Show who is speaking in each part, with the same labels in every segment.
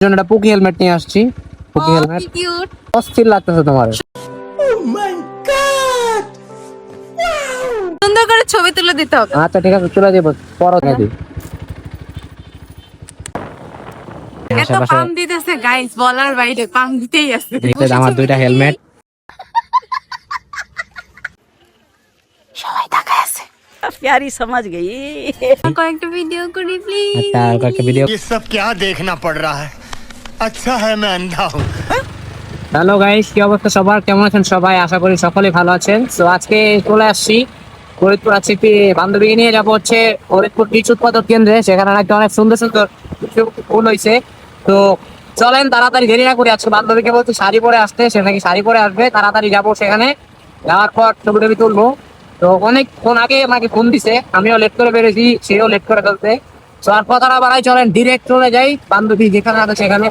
Speaker 1: জন্য একটা পুকি হেলমেট নিয়ে আসছি। পুকি হেলমেট অস্থির লাগতেছে তোমার।
Speaker 2: সুন্দর করে ছবি তুলে দিতে হবে।
Speaker 1: আচ্ছা ঠিক আছে, তুলে দিব পরে দিই।
Speaker 2: এত পাম দিতেছে গাইস, বলার বাইরে পাম দিতেই আছে।
Speaker 1: আমার দুইটা হেলমেট
Speaker 2: সবাই তাকায় আছে।
Speaker 3: प्यारी समझ गई।
Speaker 2: কয়েকটা ভিডিও করি প্লিজ।
Speaker 1: আচ্ছা আর কয়েকটা ভিডিও।
Speaker 4: ये सब क्या देखना पड़ रहा है? अच्छा है मैं अंधा हूँ।
Speaker 1: হ্যালো গাইস, কি অবস্থা সবার? কেমন আছেন সবাই? আশা করি সকলেই ভালো আছেন। তো আজকে চলে আসছি ফরিদপুর। আজকে বান্ধবীকে নিয়ে যাবো হচ্ছে ফরিদপুর বীজ উৎপাদক কেন্দ্রে। সেখানে নাকি অনেক সুন্দর সুন্দর ফুল হয়েছে। তো চলেন তাড়াতাড়ি, দেরি না করি। আজকে বান্ধবীকে বলছি শাড়ি পরে আসতে, সে নাকি শাড়ি পরে আসবে। তাড়াতাড়ি যাবো সেখানে, যাওয়ার পর ছবি টবি তুলবো। তো অনেকক্ষণ আগে আমাকে ফোন দিছে, আমিও লেট করে বেরোছি, সেও লেট করে ফেলতে। তো আর কথাটা বাড়াই, চলেন ডিরেক্ট চলে যাই বান্ধবী যেখানে আছে সেখানে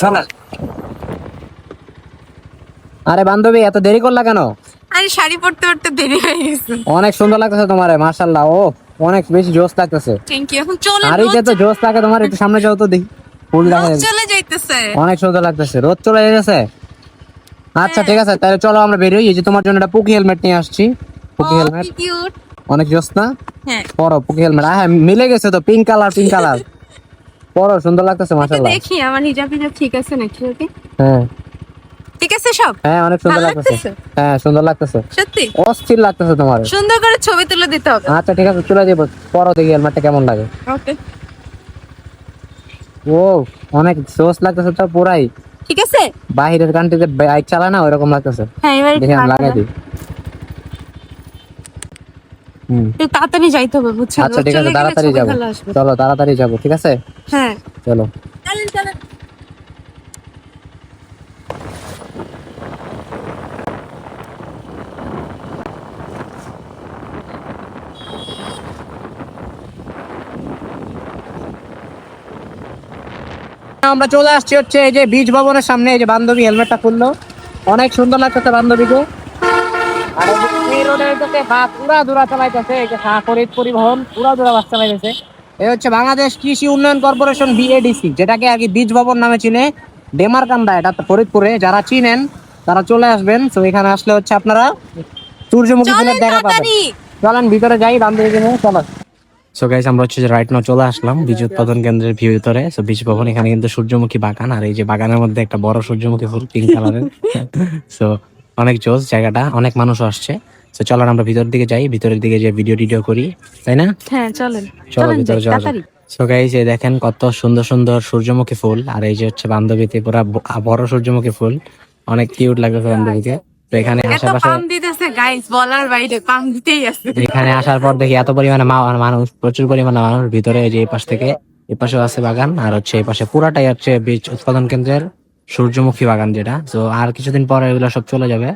Speaker 1: চলেন। আরে বান্ধবী, এত দেরি করলা কেন?
Speaker 2: আরে শাড়ি পরতে পরতে দেরি হয়ে গেছে।
Speaker 1: অনেক সুন্দর লাগতেছে তোমারে, মাশাআল্লাহ। ও অনেক বেশি জোশ লাগতেছে।
Speaker 2: Thank you. এখন চলেন।
Speaker 1: আর এই যে তো জোশ লাগে তোমার, একটু সামনে যাও তো দেখি। ফুল দেখা
Speaker 2: রোদ
Speaker 1: যাচ্ছে,
Speaker 2: চলে যাইতেছে।
Speaker 1: অনেক সুন্দর লাগতেছে। রোদ চলে যাচ্ছে। আচ্ছা ঠিক আছে, তাহলে চলো আমরা বেরোই। এই যে তোমার জন্য একটা পুকি হেলমেট নিয়ে আসছি। পুকি হেলমেট
Speaker 2: কিউট।
Speaker 1: অনেক জোশ না?
Speaker 2: হ্যাঁ
Speaker 1: পরো পুকি হেলমেট। হ্যাঁ মিলে গেছে তো, পিঙ্ক কালার, পিঙ্ক কালার। পরো, সুন্দর লাগতেছে মাশাআল্লাহ।
Speaker 2: দেখি আমার হিজাব হিজাব ঠিক আছে নাকি? ওকে
Speaker 1: হ্যাঁ
Speaker 2: ঠিক আছে সব।
Speaker 1: হ্যাঁ, অনেক সুন্দর
Speaker 2: ভালো
Speaker 1: লাগতেছে।
Speaker 2: লাগতেছে?
Speaker 1: হ্যাঁ সুন্দর লাগতেছে,
Speaker 2: সত্যি
Speaker 1: অস্থির লাগতেছে তোমার।
Speaker 2: সুন্দর করে ছবি তুলে দিতে হবে।
Speaker 1: আচ্ছা ঠিক আছে, তুলে দিব পরো, দেখি হেলমেটটা কেমন লাগে।
Speaker 2: ওকে
Speaker 1: ও অনেক জোশ লাগতেছে তো পুরাই।
Speaker 2: ঠিক আছে।
Speaker 1: বাহিরের কান্ট্রিতে বাইক চালায় না, ওইরকম লাগতেছে।
Speaker 2: হ্যাঁ এবার
Speaker 1: দেখি আমি লাগাই দিই।
Speaker 2: একটু তাড়াতাড়ি যাইতে হবে বুঝছো।
Speaker 1: আচ্ছা ঠিক আছে, তাড়াতাড়ি যাবো। চলো তাড়াতাড়ি যাবো, ঠিক আছে
Speaker 2: হ্যাঁ
Speaker 1: চলো।
Speaker 2: চলেন চলেন।
Speaker 1: আমরা চলে আসছি হচ্ছে এই যে বীজ ভবনের সামনে। এই যে বান্ধবী হেলমেটটা খুললো, অনেক সুন্দর লাগতেছে বান্ধবীকে। আর এই রোডের দিকে পুরা দূরা চালাইতেছে, এই যে ফরিদ পরিবহন পুরা দূরা বাস চালাইতেছে। এই হচ্ছে বাংলাদেশ কৃষি উন্নয়ন কর্পোরেশন, বিএডিসি, যেটাকে আর কি বীজ ভবন নামে চিনে। ডেমারকান্দা, এটা ফরিদপুরে। যারা চিনেন তারা চলে আসবেন। তো এখানে আসলে হচ্ছে আপনারা সূর্যমুখী ফুলের দেখা পাবেন। চলেন ভিতরে যাই বান্ধবীকে নিয়ে, চলো। সো গাইস, আমরা হচ্ছে রাইট নাও চলে আসলাম বীজ উৎপাদন কেন্দ্রের ভিতরে। সো বীজ ভবন, এখানে কিন্তু সূর্যমুখী বাগান, আর এই যে বাগানের মধ্যে একটা বড় সূর্যমুখী ফুল পিঙ্ক কালারের। সো অনেক জোস জায়গাটা, অনেক মানুষও আসছে। তো চলো আমরা ভিতরের দিকে যাই, ভিতরের দিকে যে ভিডিও টিডিও করি, তাই না?
Speaker 2: হ্যাঁ চলেন।
Speaker 1: চলো ভিতরে যাওয়া যাক। সো গাইস, এই দেখেন কত সুন্দর সুন্দর সূর্যমুখী ফুল। আর এই যে হচ্ছে বান্ধবীতে পুরা বড় সূর্যমুখী ফুল, অনেক কিউট লাগতেছে বান্ধবীকে। তো এখানে
Speaker 2: এত
Speaker 1: আশেপাশে,
Speaker 2: পাম দিতেছে গাইস, বলার বাইরে পাম দিতেই আছে।
Speaker 1: এখানে আসার পর দেখি এত পরিমাণে মানুষ, প্রচুর পরিমাণে মানুষ ভিতরে। এই যে এই পাশ থেকে এই পাশেও আছে বাগান, আর হচ্ছে এই পাশে পুরাটাই হচ্ছে বীজ উৎপাদন কেন্দ্রের সূর্যমুখী বাগান যেটা। তো আর কিছুদিন পরে এগুলো সব চলে যাবে,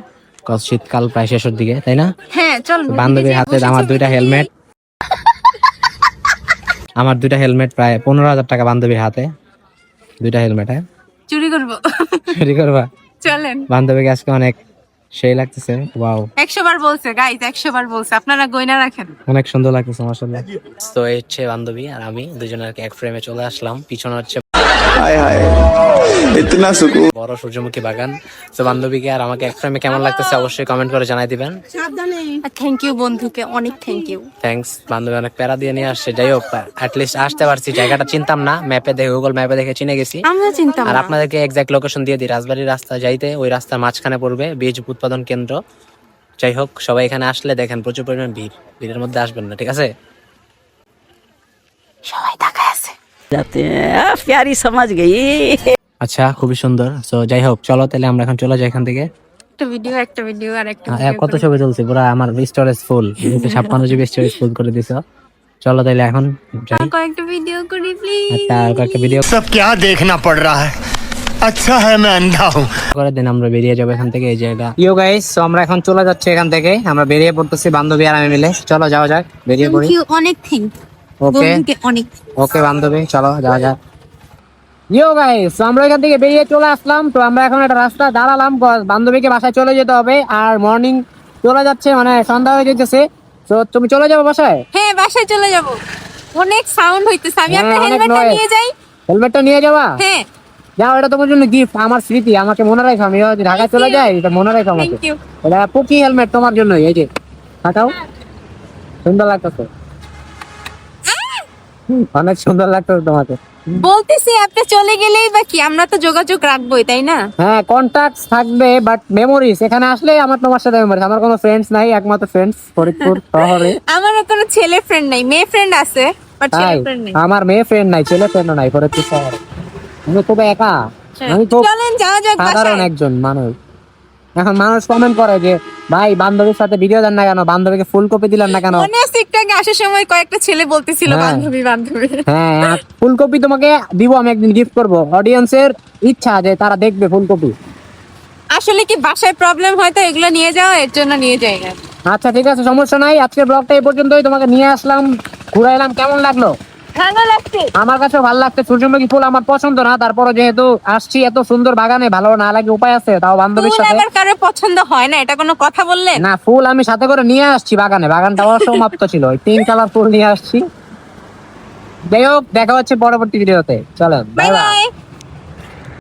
Speaker 1: কারণ শীতকাল প্রায় শেষের দিকে, তাই না?
Speaker 2: হ্যাঁ চলুন।
Speaker 1: বান্ধবীর হাতে আমার দুইটা হেলমেট, আমার দুইটা হেলমেট প্রায় 15,000 টাকা বান্ধবীর হাতে, দুইটা হেলমেট। হ্যাঁ
Speaker 2: চুরি করবো।
Speaker 1: চুরি করবা?
Speaker 2: চলেন।
Speaker 1: বান্ধবীকে আজকে অনেক সেই লাগতেছে। ওয়াও,
Speaker 2: 100 বার বলছে গাইস, 100 বার বলছে, আপনারা গয়না রাখেন।
Speaker 1: অনেক সুন্দর লাগতেছে মাশাআল্লাহ। তো এই হচ্ছে বান্ধবী আর আমি দুজনে আর কি এক ফ্রেমে চলে আসলাম। পিছনে হচ্ছে
Speaker 5: हाय हाय इतना सुकून।
Speaker 1: বড় সূর্যমুখী বাগান। তো বান্ধবীকে আর আমাকে এক ফ্রেমে কেমন লাগতেছে অবশ্যই কমেন্ট করে জানাই দিবেন।
Speaker 2: থ্যাংক ইউ বন্ধুকে, অনেক থ্যাংক ইউ।
Speaker 1: থ্যাঙ্কস। বান্ধবী অনেক প্যারা দিয়ে নিয়ে আসছে। যাই হোক, অ্যাটলিস্ট আসতে পারছি। জায়গাটা চিনতাম না, ম্যাপে দেখে, গুগল ম্যাপে দেখে চিনে গেছি।
Speaker 2: আমরা চিন্তা
Speaker 1: আর আপনাদেরকে এক্সাক্ট লোকেশন দিয়ে দিই। রাজবাড়ির রাস্তা যাইতে ওই রাস্তার মাঝখানে পড়বে বীজ উৎপাদন কেন্দ্র। যাই হোক, সবাই এখানে আসলে দেখেন প্রচুর পরিমাণ ভিড়, ভিড়ের মধ্যে আসবেন না, ঠিক আছে?
Speaker 2: সবাই তাকায় আছে।
Speaker 3: जाते हैं प्यारी समझ गई।
Speaker 1: আচ্ছা, খুবই সুন্দর। তো যাই হোক, চলো তাহলে আমরা এখন চলে যাই এখান থেকে।
Speaker 2: একটা ভিডিও আর একটা
Speaker 1: কত ছবি তুলছি, পুরো আমার storage full, 56 GB storage full করে দিছো। চলো তাহলে এখন যাই।
Speaker 2: কয়েকটা ভিডিও করি প্লিজ।
Speaker 1: আচ্ছা আর কয়েকটা ভিডিও
Speaker 4: सब क्या देखना पड़ रहा है? अच्छा है मैं अंधा हूँ।
Speaker 1: করে দিন, আমরা বেরিয়ে যাবো এখান থেকে। এই জায়গা ইয়ো গাইস, সো আমরা এখন চলে যাচ্ছি এখান থেকে। আমরা বেরিয়ে পড়তেছি বান্ধবী আর আমি মিলে। চলো যাওয়া যাক, বেরিয়ে পড়ি।
Speaker 2: থ্যাংক ইউ, অনেক থ্যাংক
Speaker 1: ওকে
Speaker 2: বন্ধুকে অনেক।
Speaker 1: ওকে বান্ধবী, চলো যাওয়া যাক। ইয়ো গাইস, আমরা এখান থেকে বেরিয়ে চলে আসলাম। তো আমরা এখন একটা রাস্তা দাঁড়ালাম, বান্ধবীকে বাসায় চলে যেতে হবে। আর মর্নিং চলে যাচ্ছে, মানে সন্ধ্যা হয়ে যেতেছে। তো তুমি চলে যাবো বাসায়?
Speaker 2: হ্যাঁ বাসায় চলে যাব। অনেক সাউন্ড হইতেছে, আমি
Speaker 1: হ্যাঁ,
Speaker 2: আপনার
Speaker 1: অনেক
Speaker 2: হেলমেটটা
Speaker 1: noise।
Speaker 2: নিয়ে যাই।
Speaker 1: হেলমেটটা নিয়ে যাবা?
Speaker 2: হ্যাঁ
Speaker 1: যাও, এটা তোমার জন্য গিফট, আমার স্মৃতি, আমাকে মনে রাখো, আমি যদি ঢাকায় চলে যাই এটা মনে রাখো আমাকে।
Speaker 2: Thank you.
Speaker 1: এটা পুকি হেলমেট তোমার জন্য, এই যে থাকাও সুন্দর লাগতেছে, অনেক সুন্দর লাগতেছে তোমাকে।
Speaker 2: বলতেছি আপনি চলে গেলেই বা কি, আমরা তো যোগাযোগ রাখবোই তাই না?
Speaker 1: হ্যাঁ, কন্টাক্ট থাকবে, বাট মেমোরিজ এখানে আসলে আমার তোমার সাথে মেমোরিজ। আমার কোনো ফ্রেন্ডস নাই, একমাত্র ফ্রেন্ডস ফরিদপুর শহরে।
Speaker 2: আমারও কোনো ছেলে ফ্রেন্ড নাই, মেয়ে ফ্রেন্ড আছে বাট ছেলে
Speaker 1: তাই
Speaker 2: ফ্রেন্ড নেই।
Speaker 1: আমার মেয়ে ফ্রেন্ড নাই, ছেলে ফ্রেন্ডও নাই ফরিদপুর শহরে। আমি খুব একা, আমি খুব
Speaker 2: চলেন যাওয়া যাক
Speaker 1: সাধারণ
Speaker 2: বাসায়।
Speaker 1: একজন মানুষ। এখন মানুষ কমেন্ট করে যে ভাই বান্ধবীর সাথে ভিডিও দেন না কেন, বান্ধবীকে ফুলকপি দিলেন না কেন।
Speaker 2: মনে আছে একটু আগে আসার সময় কয়েকটা ছেলে বলতেছিল
Speaker 1: হ্যাঁ।
Speaker 2: বান্ধবী বান্ধবী।
Speaker 1: হ্যাঁ, ফুলকপি তোমাকে দিব, আমি একদিন গিফট করবো। অডিয়েন্সের ইচ্ছা যে তারা দেখবে ফুলকপি।
Speaker 2: আসলে কি বাসায় প্রবলেম হয় তো এগুলো নিয়ে যাও, এর জন্য নিয়ে যাই না।
Speaker 1: আচ্ছা ঠিক আছে, সমস্যা নাই। আজকের ব্লগটা এই পর্যন্তই, তোমাকে নিয়ে আসলাম, ঘুরাইলাম, কেমন লাগলো?
Speaker 2: ভালো লাগছে।
Speaker 1: আমার কাছে ভালো লাগছে। সূর্যমুখী ফুল আমার পছন্দ না, তারপরে যেহেতু আসছি এত সুন্দর বাগানে, ভালো না লাগে উপায় আছে, তাও বান্ধবীর
Speaker 2: ফুল
Speaker 1: সাথে।
Speaker 2: আবার কারো পছন্দ হয় না, এটা কোনো কথা বললেন?
Speaker 1: না, ফুল আমি সাথে করে নিয়ে আসছি বাগানে, বাগানটা অসমাপ্ত ছিল, ওই পিঙ্ক কালার ফুল নিয়ে আসছি। যাই হোক, দেখা হচ্ছে পরবর্তী ভিডিওতে, চলো
Speaker 2: বাই
Speaker 1: বাই বাই।
Speaker 2: বাই।